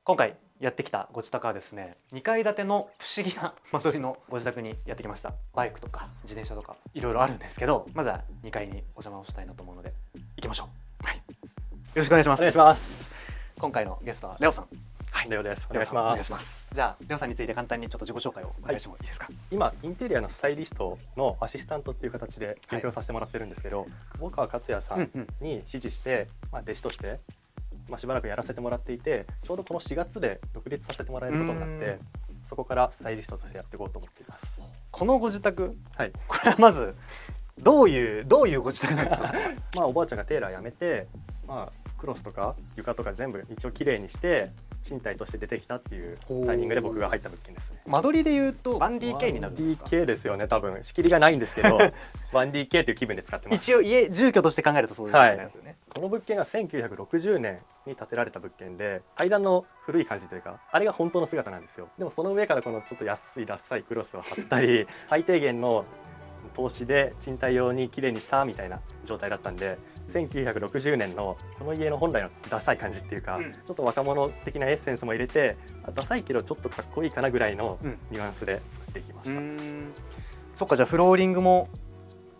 今回やってきたご自宅はですね、2階建ての不思議な間取りのご自宅にやってきました。バイクとか自転車とかいろいろあるんですけど、まずは2階にお邪魔をしたいなと思うので行きましょう。はい、よろしくお願いします。お願いします。今回のゲストはレオさん。はい、レオです。お願いしお願ます。いします。じゃあレオさんについて簡単にちょっと自己紹介をお願いしてもいいですか。今インテリアのスタイリストのアシスタントっていう形で勉強させてもらってるんですけど、久保川克也さんに指示して、弟子として、しばらくやらせてもらっていて、ちょうどこの4月で独立させてもらえることになって、そこからスタイリストとしてやっていこうと思っています。このご自宅、はい、これはまずどういうご自宅なんですか。おばあちゃんがテーラー辞めて、クロスとか床とか全部一応きれいにして賃貸として出てきたっていうタイミングで僕が入った物件ですね。間取りでいうと 1DK になるんですか。 1DK ですよね。多分仕切りがないんですけど1DK っていう気分で使ってます。一応住居として考えるとそういう感じなんですよね。この物件が1960年に建てられた物件で、階段の古い感じというか、あれが本当の姿なんですよ。でもその上からこのちょっと安いダッサいクロスを貼ったり最低限の投資で賃貸用にきれいにしたみたいな状態だったんで、1960年のこの家の本来のダサい感じっていうか、ちょっと若者的なエッセンスも入れて、ダサいけどちょっとかっこいいかなぐらいのニュアンスで作っていきました。そっか、じゃあフローリングも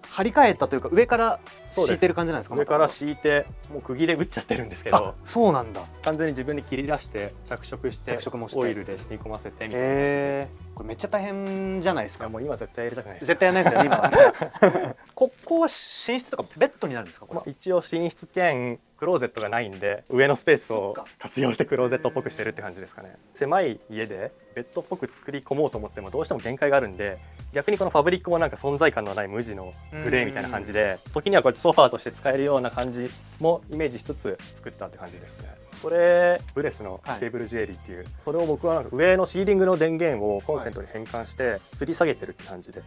張り替えたというか上から敷いてる感じなんですか。上から敷いてもう釘で打っちゃってるんですけど。そうなんだ。完全に自分で切り出して着色してオイルで染み込ませてみたいな。これめっちゃ大変じゃないですか。もう今絶対やりたくないです。絶対やらないですよね今は。ここは寝室とかベッドになるんですか。一応寝室兼クローゼットがないんで、上のスペースを活用してクローゼットっぽくしてるって感じですかね。狭い家でベッドっぽく作り込もうと思ってもどうしても限界があるんで、逆にこのファブリックもなんか存在感のない無地のグレーみたいな感じで、時にはこうやってソファーとして使えるような感じもイメージしつつ作ったって感じですね。これブレスのケーブルジュエリーっていう、それを僕はなんか上のシーリングの電源をコンセントに変換して吊り下げてるって感じで、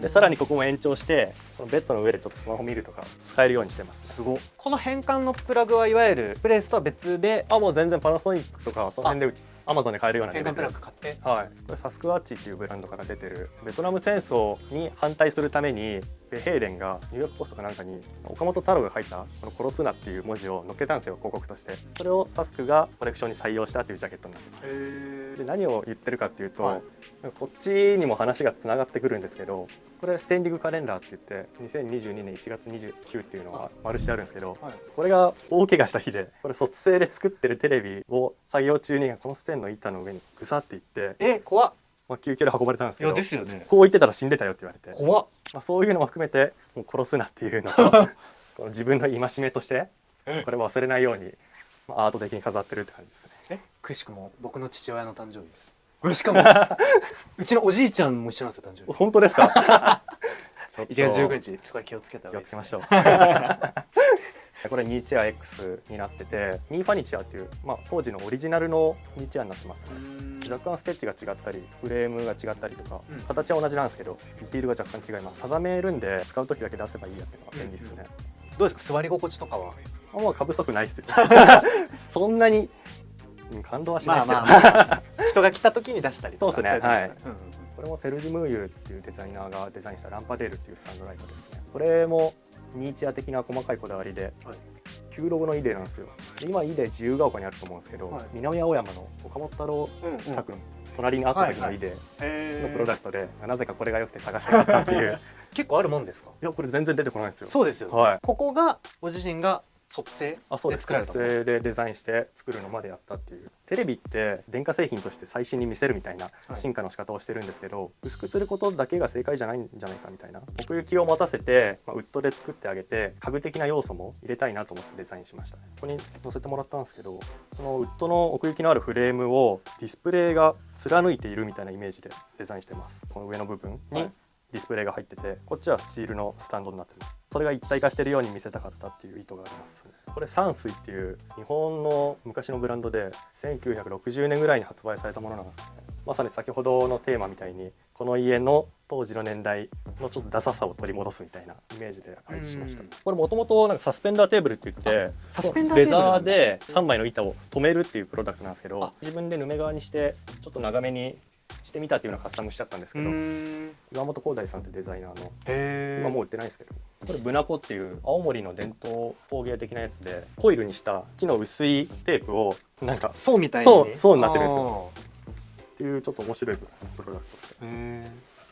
さらにここも延長してこのベッドの上でちょっとスマホ見るとか使えるようにしてます。すごい。この変換のプラグはいわゆるブレスとは別で、もう全然パナソニックとかその辺でアマゾンで買えるような変換プラグ買って、これサスクワッチっていうブランドから出てる、ベトナム戦争に反対するためにベヘイレンがニューヨークポストかなんかに岡本太郎が書いたこの殺すなっていう文字を載っけたんですよ、広告として。それをサスクがコレクションに採用したっていうジャケットになってます。で何を言ってるかっていうと、こっちにも話がつながってくるんですけど、これステンディングカレンダーって言って2022年1月29っていうのが丸してあるんですけど、これが大怪我した日で、これ卒生で作ってるテレビを作業中にこのステンの板の上にぐさっていって、怖っ。救急で運ばれたんですけど、ですよね。こう言ってたら死んでたよって言われて、怖っ。そういうのも含めてもう殺すなっていうのをこの自分の戒めとしてこれを忘れないようにアート的に飾ってるって感じですね。くしくも僕の父親の誕生日です。これしかもうちのおじいちゃんも一緒なんですよ、誕生日。本当ですか。1月19日、そこは気をつけた方がいいです。気をつけましょう。これニーチェア X になってて、ニーファニチェアっていう、当時のオリジナルのニーチェアになってますね。若干ステッチが違ったりフレームが違ったりとか、形は同じなんですけどディティールが若干違います。定めるんで使う時だけ出せばいいやっていうのが便利ですね。どうですか、座り心地とかは。過不足ないです。そんなに感動はしないですけど、人が来た時に出したりとか。そうですね。はい。これもセルジ・ムーユっていうデザイナーがデザインしたランパデールっていうスタンドライトですね。これもニーチェア的な細かいこだわりで、旧ロゴのイデなんですよ。今イデ自由が丘にあると思うんですけど、南青山の岡本太郎宅の隣にあった時のイデのプロダクトで、なぜかこれが良くて探して買ったっていう。結構あるもんですか。いや、これ全然出てこないんですよ。そうですよ。はい。ここがご自身が卒生そうです。卒生でデザインして作るのまでやったっていう。テレビって電化製品として最新に見せるみたいな進化の仕方をしてるんですけど、薄くすることだけが正解じゃないんじゃないかみたいな奥行きを持たせて、ウッドで作ってあげて家具的な要素も入れたいなと思ってデザインしましたね。ここに載せてもらったんですけど、このウッドの奥行きのあるフレームをディスプレイが貫いているみたいなイメージでデザインしてます。この上の部分にディスプレイが入ってて、こっちはスチールのスタンドになってます。それが一体化しているように見せたかったっていう意図があります。これ山水っていう日本の昔のブランドで1960年ぐらいに発売されたものなんですけどね。まさに先ほどのテーマみたいにこの家の当時の年代のちょっとダサさを取り戻すみたいなイメージで配置しました。これもともとなんかサスペンダーテーブルって言って、レザーで3枚の板を留めるっていうプロダクトなんですけど、自分でヌメ側にしてちょっと長めにしてみたっていうのをカスタムしちゃったんですけど、へ岩本光大さんってデザイナーのえ。今もう売ってないですけど、これブナコっていう青森の伝統工芸的なやつでコイルにした木の薄いテープをなんかそうみたいにそうになってるんですよっていうちょっと面白いプロダクトです。へえ。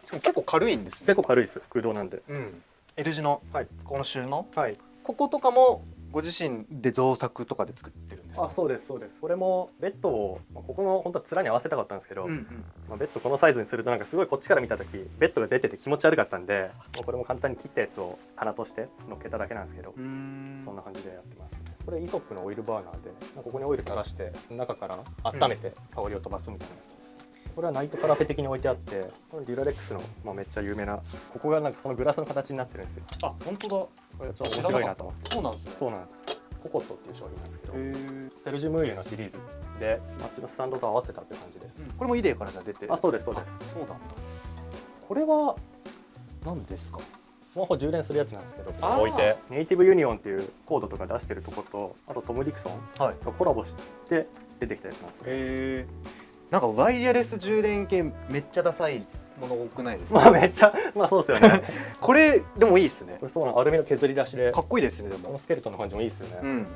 しかも結構軽いんですね。結構軽いです空洞なんで。うん。L 字のはいこの収納、はい。こことかもご自身で造作とかで作ってるんですか？あ、そうですそうです。これもベッドをここの本当は面に合わせたかったんですけど、うんうん。そのベッドこのサイズにするとなんかすごいこっちから見た時ベッドが出てて気持ち悪かったんで、もうこれも簡単に切ったやつを棚として乗っけただけなんですけど、そんな感じでやってます。これイソップのオイルバーナーでここにオイル垂らして中から温めて香りを飛ばすみたいなやつです。これはナイトカラフェ的に置いてあって、このデュラレックスの、めっちゃ有名なここがなんかそのグラスの形になってるんですよ。あ、本当だ。これちょっと面白いなと思って。そうなんですね。そうなんです。ココットっていう商品なんですけど、へえ。セルジュムーユのシリーズであっちのスタンドと合わせたっていう感じです。これもイデーからじゃ出てる。あ、そうですそうです。そうなんだ。これは何ですか？スマホ充電するやつなんですけど、あー置いてネイティブユニオンっていうコードとか出してるとことあとトム・ディクソンはい。がコラボして出てきたやつなんですよ。へえ。なんかワイヤレス充電系めっちゃダサいもの多くないですか？めっちゃそうですよね。これでもいいですね。これそうなの、アルミの削り出しでかっこいいですね。でこのも。スケルトンの感じもいいですよね。うん。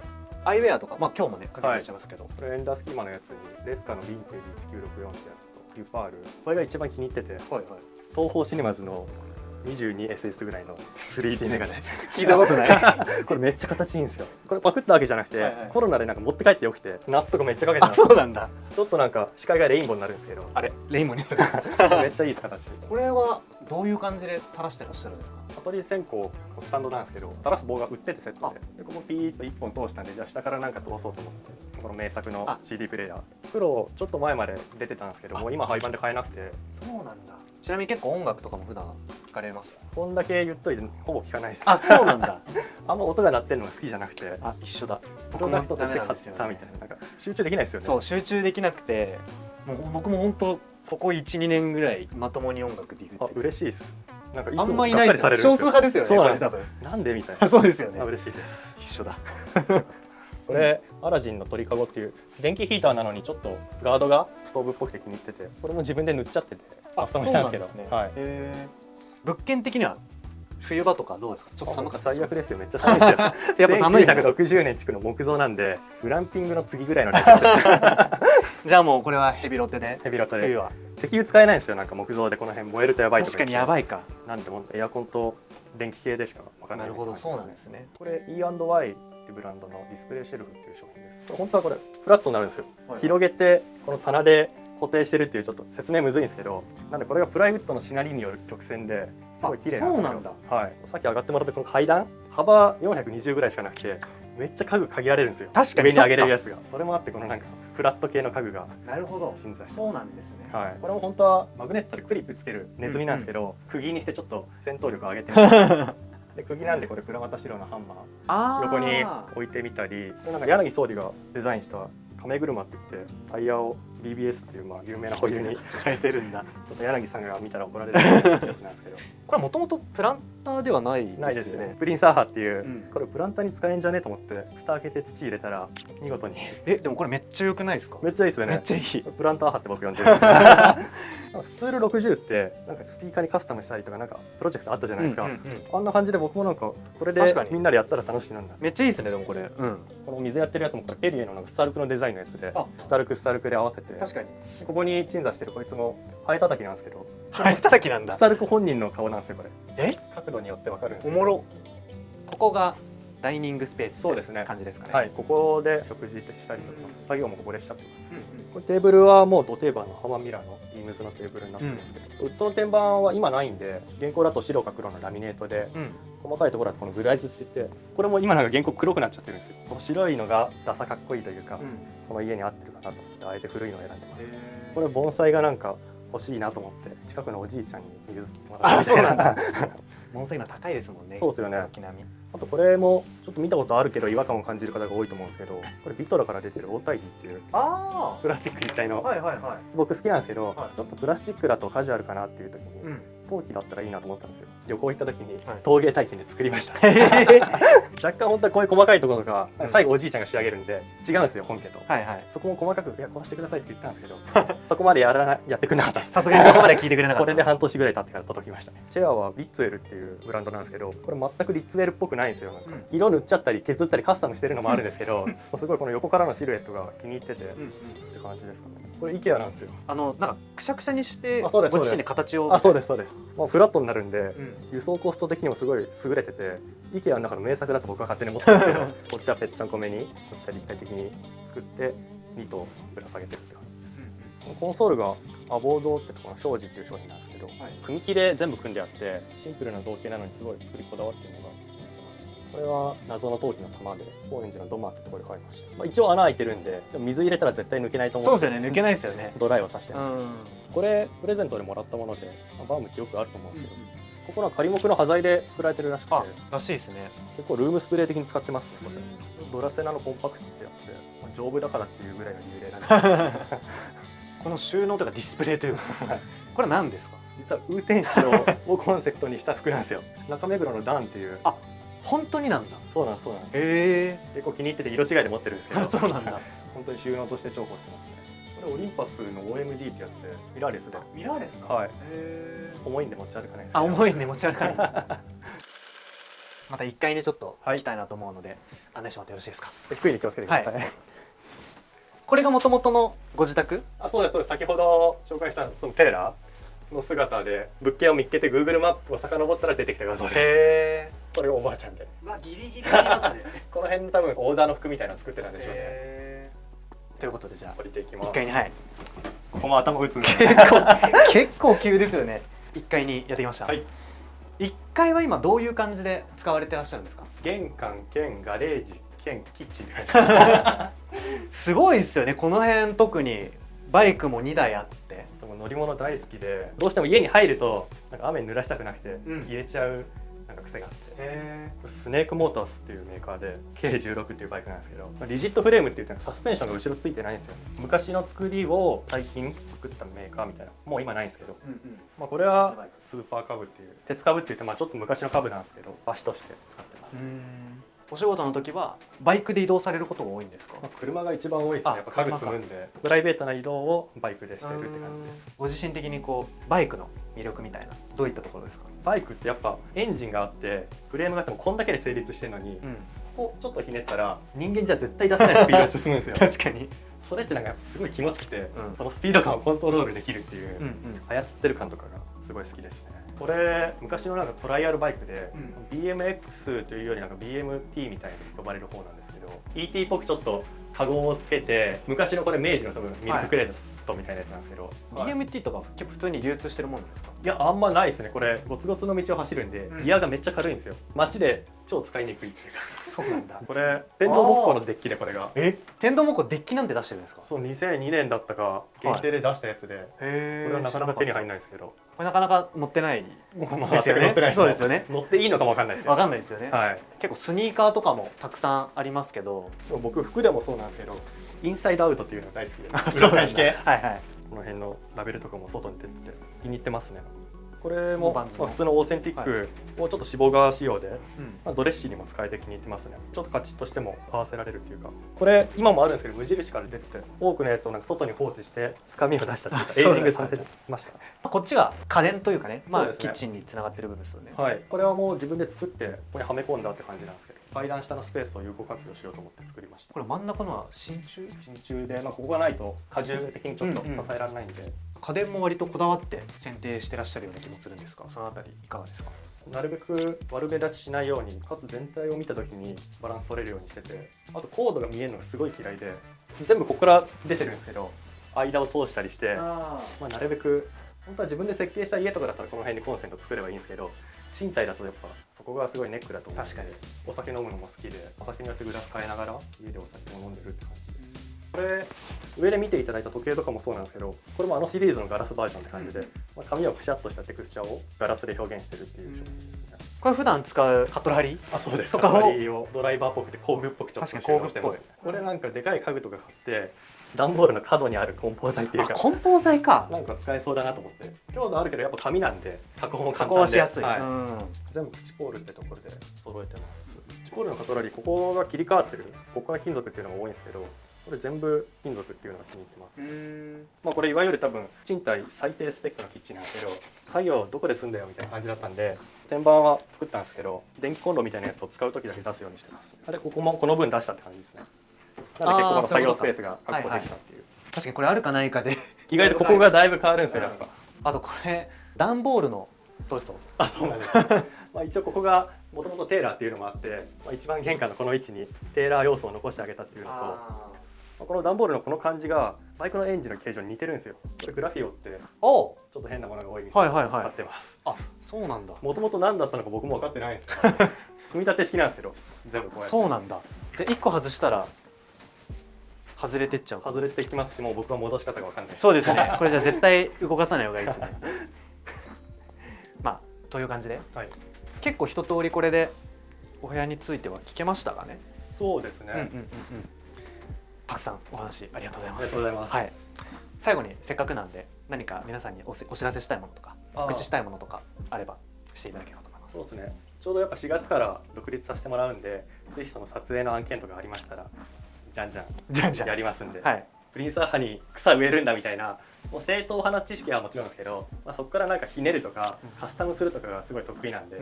アイウェアとか、まあ今日もねかけてらっしゃいますけど。これエンダースキーマのやつにレスカのヴィンテージ1964ってやつとデュパール、これが一番気に入ってて、はいはい。東宝シネマズの 22SS ぐらいの 3D メガネ聞いたことない。これめっちゃ形いいんですよ。これパクったわけじゃなくて、はいはいコロナでなんか持って帰ってよくて夏とかめっちゃかけてあ、た。そうなんだ。ちょっとなんか視界がレインボーになるんですけど、あれ、レインボーになる。めっちゃいいです形。これはどういう感じで垂らしてらっしゃるんですか？アトリエ線香のスタンドなんですけど、垂らす棒が売っててセットで、ここピーッと1本通したんで、じゃあ下からなんか通そうと思ってこの名作の CD プレイヤー黒ちょっと前まで出てたんですけど、もう今廃盤で買えなくて。そうなんだ。ちなみに結構音楽とかも普段聞かれます？こんだけ言っといてほぼ聞かないです。あ、そうなんだ。あんま音が鳴ってるのが好きじゃなくて、あ、一緒だ。プロダクトとして買ったみたいな、なんか集中できないですよね。そう集中できなくて、もう僕も本当ここ 1,2 年ぐらいまともに音楽ディグって嬉しいです。なんかいつあんもまいないですよ。がっかりされるん少数派ですよね。そうなんです。これ多なんでみたいな。分。そうですよね。嬉しいです。一緒だ。これアラジンの鳥かごっていう電気ヒーターなのにちょっとガードがストーブっぽくて気に入ってて、これも自分で塗っちゃっててカスタムしたんですけど、はい。物件的には冬場とかどうですか？ちょっと寒かった。最悪ですよ。めっちゃ寒いですよ。やっぱ寒い。1960年築の木造なんで、グランピングの次ぐらいのレベルです。じゃあもうこれはヘビロテで。ヘビロテで。冬は石油使えないんですよ。なんか木造でこの辺燃えるとやばいとか。確かにやばいか。なんでもエアコンと電気系でしかわかんない。なるほど、そうなんですね。これ E&Y ってブランドのディスプレイシェルフっていう商品です。本当はこれフラットになるんですよ。広げてこの棚で固定してるっていうちょっと説明むずいんですけど、なんでこれがプライウッドのしなりによる曲線ですごい綺麗なんですよ。そうなんだ。はい。さっき上がってもらったこの階段幅420ぐらいしかなくて、めっちゃ家具限られるんですよ。確かに上に上げれるやつが。それもあってこのなんかフラット系の家具がなるほど鎮座して。そうなんですね。はい。これも本当はマグネットでクリップつけるネズミなんですけど、釘にしてちょっと戦闘力を上げてます。で釘なんでこれ倉俣史郎のハンマー横に置いてみたり、なんか柳宗理がデザインした亀車って言ってタイヤを BBS っていう有名なホイールに変えてるんだ。ちょっと柳さんが見たら怒られるやつなんですけど、これもともとプランターではないですね。プリンサーハっていう、これプランターに使えんじゃねえと思って蓋開けて土入れたら見事に。でもこれめっちゃ良くないですか？めっちゃいいですよね。めっちゃいい。プランターハって僕呼んでるんですスツール60ってなんかスピーカーにカスタムしたりとかなんかプロジェクトあったじゃないですか。あんな感じで僕もなんかこれでみんなでやったら楽しいなんだ。めっちゃいいですね。でもこれ、この水やってるやつもこれペリエのなんかスタルクのデザインのやつで、スタルクで合わせて。確かに。ここに鎮座してるこいつもハエたたきなんですけど。ハエたたきなんだ。スタルク本人の顔なんですよこれ。角度によってわかるんです。おもろ。ここがダイニングスペース。そうですね。感じですかね。はい。ここで食事したりとか作業もここでしちゃってます。これテーブルはもうド定番のハマンミラーのビームズのテーブルになってるんですけど、ウッドの天板は今ないんで、現行だと白か黒のラミネートで、細かいところはこのグライズって言って、これも今なんか原稿黒くなっちゃってるんですよ。この白いのがダサかっこいいというか、この家に合ってるかなと思ってあえて古いのを選んでます。これ盆栽がなんか欲しいなと思って近くのおじいちゃんに譲ってもらってみたいな。盆栽今高いですもんね。そうですよね。あとこれもちょっと見たことあるけど違和感を感じる方が多いと思うんですけど、これビトラから出てるオータイディっていうプラスチック一体の、僕好きなんですけど、ちょっとプラスチックだとカジュアルかなっていう時に陶器だったらいいなと思ったんですよ。旅行行った時にはい陶芸体験で作りました、若干本当はこういう細かいところとか最後おじいちゃんが仕上げるんで違うんですよ本家と。はいはい。そこも細かく「いやこうしてください」って言ったんですけどそこまでやってくれなかったですさすがにそこまで聞いてくれなかった。これで半年ぐらい経ってから届きましたね。チェアはリッツウェルっていうブランドなんですけど、これ全くリッツウェルっぽくないんですよ。なんか色塗っちゃったり削ったりカスタムしてるのもあるんですけどすごいこの横からのシルエットが気に入っててって感じですかね。これ IKEA なんですよ。なんかくしゃくしゃにしてあそうですご自身で形を。そうですそうです。もうフラットになるんで、うん輸送コスト的にもすごい優れてて IKEA の中の名作だと僕は勝手に思ってるんですけどこっちはぺっちゃんこめにこっちは立体的に作って2とぶら下げてるって感じです。このコンソールがアボードってところの庄司っていう商品なんですけど、組み木で全部組んであってシンプルな造形なのにすごい作りこだわっているのがこれは謎の陶器の玉で高円寺のドマってところで買いました。一応穴開いてるんででも水入れたら絶対抜けないと思ってそうですよね、抜けないですよね。ドライをさしてます。うんこれプレゼントでもらったものでバームってよくあると思うんですけど、ここの仮木の端材で作られてるらしくてあ、らしいですね。結構ルームスプレー的に使ってますね。これドラセナのコンパクトってやつで、丈夫だからっていうぐらいの理由でなんですけどこの収納とかディスプレイというかこれは何ですか？実はウーテン紙をコンセプトにした服なんですよ。中目黒のダンっていう。あ、本当になんだ。そうなんですそうなんです。へ結構気に入ってて色違いで持ってるんですけどそうなんだ。本当に収納として重宝してますね。これオリンパスの OMD ってやつでミラーレスでミラーですか？はいへー。重いんで持ち歩かないですけどあ、重いね、持ち歩かない。また1階にちょっと行きたいなと思うので、案内してもらってよろしいですか？ゆっくり気をつけてください、これが元々のご自宅？あ、そうですそうです。先ほど紹介したそのテーラーの姿で物件を見つけて Google マップを遡ったら出てきた画像です。へこれがおばあちゃんでー。まあギリギリありますね。この辺多分オーダーの服みたいなの作ってたんでしょうね。へー。ということでじゃあ降りていきます。1階に、はい。ここも頭打つんで結構急ですよね。1階にやってきました。はい。1階は今どういう感じで使われてらっしゃるんですか？玄関兼ガレージ兼キッチンって感じですすごいですよね。この辺特にバイクも2台あって、その乗り物大好きでどうしても家に入るとなんか雨に濡らしたくなくて入れちゃうなんか癖があって、これスネークモータースっていうメーカーで K16 っていうバイクなんですけど、リジットフレームって言ってサスペンションが後ろついてないんですよ。昔の作りを最近作ったメーカーみたいな、もう今ないんですけど、これはスーパーカブっていう鉄カブって言ってちょっと昔のカブなんですけど足として使ってます。お仕事の時はバイクで移動されることが多いんですか？車が一番多いですね。やっぱ家具積むんでプライベートな移動をバイクでしてるって感じです。ご自身的にこうバイクの魅力みたいなどういったところですか？バイクってやっぱエンジンがあってフレームがあってもこんだけで成立してるのに、こうちょっとひねったら人間じゃ絶対出せないスピードで進むんですよ確かに。それってなんかやっぱすごい気持ちよくて、そのスピード感をコントロールできるっていう、操ってる感とかがすごい好きですね。これ昔のなんかトライアルバイクで、BMX というよりなんか BMT みたいに呼ばれる方なんですけど、 ET っぽくちょっとカゴをつけて昔のこれ明治の多分ミルククレートみたいなやつなんですけど、BMT とか結構普通に流通してるものですか？いやあんまないですね。これゴツゴツの道を走るんで、ギアがめっちゃ軽いんですよ。街で超使いにくいっていうかそうなんだ。これ電動ボッコのデッキでこれが電動ボッコデッキなんて出してるんですか？そう2002年だったか限定で出したやつで、これはなかなか手に入らないですけど、これなかなか乗ってないですよね。そうですよね。乗っていいのかもわかんないですよ。わかんないですよね。はい。結構スニーカーとかもたくさんありますけど、僕服でもそうなんですけどインサイドアウトっていうのが大好きで裏返し系、はいはい、この辺のラベルとかも外に出てて気に入ってますね。これも普通のオーセンティックをちょっと脂肪側仕様で、ドレッシーにも使えて気に入ってますね。ちょっとカチッとしても合わせられるっていうか、これ今もあるんですけど無印から出てて多くのやつをなんか外に放置して深みを出したっていうかエイジングさせました。こっちが家電というかね、まあキッチンにつながってる部分ですよね。はい。これはもう自分で作ってここにはめ込んだって感じなんですけど、階段下のスペースを有効活用しようと思って作りました。これ真ん中のは真鍮で、ここがないと荷重的にちょっと支えられないんで、家電も割とこだわって選定してらっしゃるような気もするんですが、そのあたりいかがですか？なるべく悪目立ちしないように、かつ全体を見た時にバランス取れるようにしてて、あとコードが見えるのがすごい嫌いで、全部ここから出てるんですけど間を通したりして、なるべく本当は自分で設計した家とかだったらこの辺にコンセント作ればいいんですけど、賃貸だとやっぱそこがすごいネックだと思うので、お酒飲むのも好きでお酒によってグラス変えながら家でお酒を飲んでるって感じです。これ上で見ていただいた時計とかもそうなんですけど、これもシリーズのガラスバージョンって感じで、紙をくしゃっとしたテクスチャーをガラスで表現してるっていう商品ですね。これ普段使うカトラリー？そうです。カトラリーをドライバーっぽくて工具っぽくちょっと修正してます。これなんかでかい家具とか買って段ボールの角にある梱包材っていうか、梱包材か。なんか使えそうだなと思って。強度あるけどやっぱ紙なんで加工も加簡単で、工しやすい。はいうん、全部プチポールってところで揃えてます。プチポールのカトラリー、ここが切り替わってる、ここが金属っていうのが多いんですけど、これ全部金属っていうのが気に入ってます。まあこれいわゆる多分賃貸最低スペックのキッチンなんですけど、作業どこですんだよみたいな感じだったんで、天板は作ったんですけど、電気コンロみたいなやつを使う時だけ出すようにしてます。あれここもこの分出したって感じですね。なので結構この作業スペースが確保できたっていう。確かにこれあるかないかで意外とここがだいぶ変わるんですよやっぱ。あとこれ段ボールのどうですか。あ、そうなんです。まあ一応ここがもともとテーラーっていうのもあって、まあ、一番玄関のこの位置にテーラー要素を残してあげたっていうのと、まあこの段ボールのこの感じがバイクのエンジンの形状に似てるんですよ。これグラフィオっておちょっと変なものが多いみはたいないはいはい。買ってます。あ、そうなんだ。もともと何だったのか僕も分かってないんですけど、組み立て式なんですけど全部こうやって。そうなんだ。じゃあ1個外したら外れてっちゃう。外れてきますし、もう僕は戻し方が分かんない。そうですね。これじゃあ絶対動かさない方がいいですね。まあという感じで、はい、結構一通りこれでお部屋については聞けましたかね。そうですね。たくさんお話ありがとうございます。ありがとうございます。はい。最後にせっかくなんで何か皆さんにお知らせしたいものとか告知したいものとかあればしていただければと思います。そうですね。ちょうどやっぱ4月から独立させてもらうんで、ぜひその撮影の案件とかありましたらじゃんじゃんやりますんで、はい、プリンサー派に草植えるんだみたいなもう正統派の知識はもちろんですけど、まあ、そこからなんかひねるとかカスタムするとかがすごい得意なんで、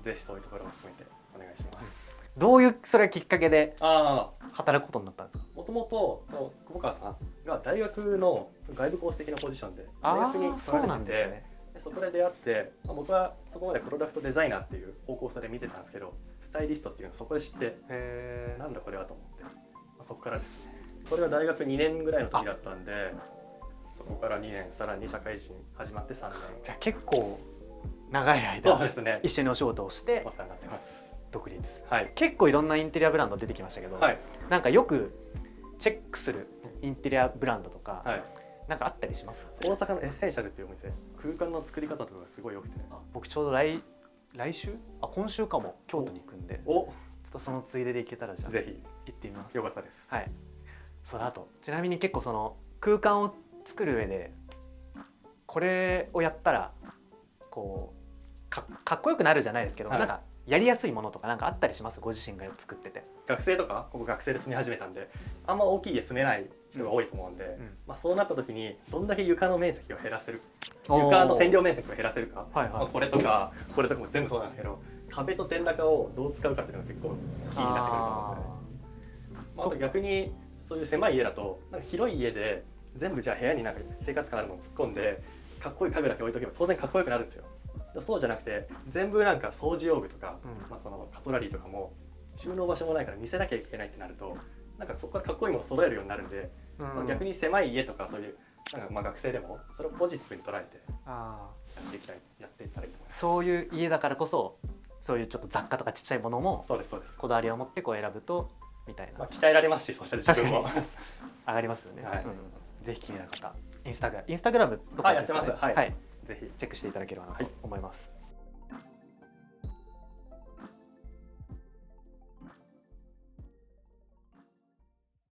ぜひそういうところも含めてお願いします。どういうそれがきっかけで働くことになったんですか。もともと久保川さんが大学の外部講師的なポジションで大学に取られてて、そこで出会って、まあ、僕はそこまでプロダクトデザイナーっていう方向性で見てたんですけど、スタイリストっていうのをそこで知って、なんだこれはと思って、まあ、そこからですね。それが大学2年ぐらいの時だったんで、そこから2年、さらに社会人始まって3年。じゃあ結構長い間、そうですね、一緒にお仕事をしてお世話になってます。独立、はい、結構いろんなインテリアブランド出てきましたけど、はい、なんかよくチェックするインテリアブランドとか、はい、なんかあったりします？大阪のエッセンシャルっていうお店、空間の作り方とかがすごい良くて、僕ちょうど来週今週かも京都に行くんで、ちょっとそのついでで行けたらじゃあぜひ行ってみます。よかったです。はい。そうだとちなみに結構その空間を作る上でこれをやったらこうかっこよくなるじゃないですけど、はい、なんかやりやすいものとかなんかあったりします？ご自身が作ってて。学生とかここ学生で住み始めたんで、あんま大きい家住めない人が多いと思うんで、まあ、そうなった時にどんだけ床の面積を減らせる、床の占領面積を減らせるか、はいはい、まあこれとかも全部そうなんですけど、壁と天高をどう使うかっていうのが結構キーになってくると思うんですよね。まあ、あと逆にそういう狭い家だとなんか広い家で全部じゃあ部屋になんか生活感あるのを突っ込んでかっこいい家具だけ置いとけば当然かっこよくなるんですよ。そうじゃなくて全部なんか掃除用具とか、まあ、そのカトラリーとかも収納場所もないから見せなきゃいけないってなるとなんかそこからかっこいいものを揃えるようになるんで、まあ、逆に狭い家とかそういうなんかまあ学生でもそれをポジティブに捉えてやっていったらいいと思います。そういう家だからこそそういうちょっと雑貨とかちっちゃいものもこだわりを持ってこう選ぶとみたいな、まあ、鍛えられますし、そしたら自分も上がりますよね。はい、ぜひ気になる方インスタグラムとかやってます。はい、はい、ぜひチェックしていただければなと思います。